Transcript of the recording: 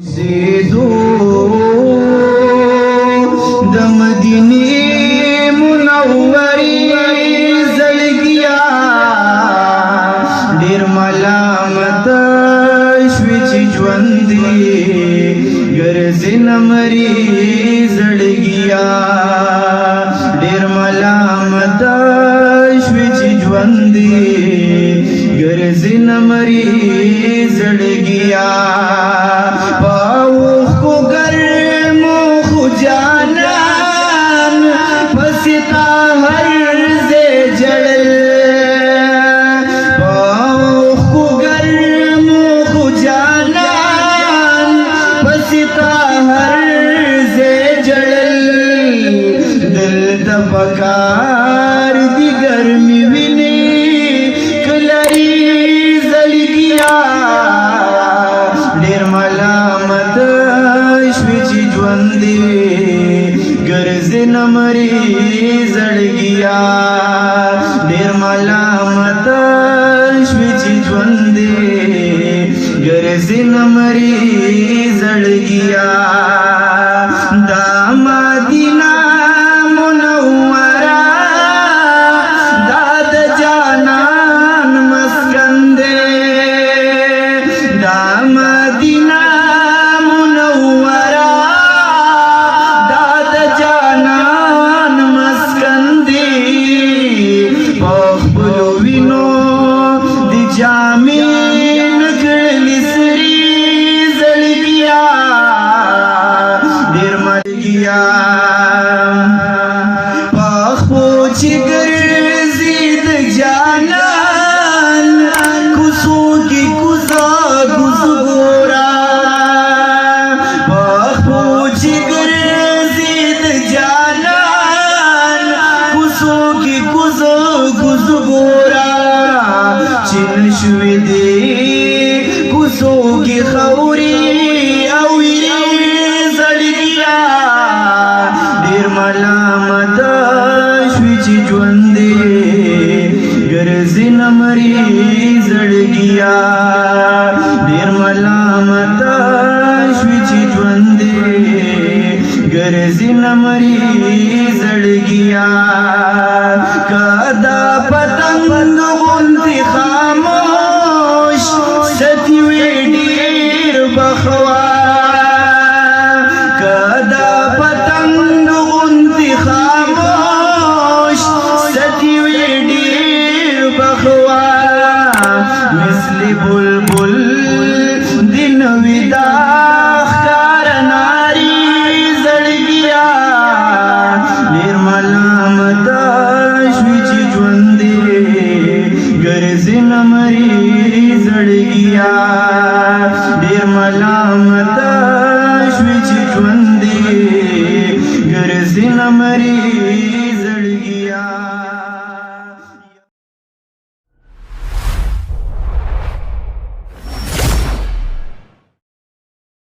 زیدو د مدینه منورې زړګیا ډیر ملامت شوي چې ژوند ګرځي نمرې زړګیا ډیر ملامت شوي چې ژوند ګرځي نمرې زړګیا پکار دی گرمی ویني کلری زړګیا ډیر ملامت شوي چې ژوند ګرځي نمرې زړګیا ډیر ملامت شوي چې ژوند ګرځي نمرې زړګیا دا مدینه جامین کړلی سری زړګیا ډیر ملګیا پخو چې ګرځي د جانان کوڅو کې کوزا ګورا پخو چې ګرځي د جانان کوڅو کې کوزا ګورا چین شوی دی کوڅو کې خوري او ویری زړګیا ډیر ملامت شوي چې ژوند ګرځي نمرې زړګیا ډیر ملامت شوي چې ژوند ګرځي نمرې زړګیا کدا پتنګ غونډې خاموش ستی وی ډیر بخوا کدا پتنګ غونډې خاموش ستی وی ډیر بخوا مثلی بلبل دین ودا خار ناری زړګیا ډیر ملامت شوي چې ژوند ګرځي نمرې زړګیا ډیر ملامت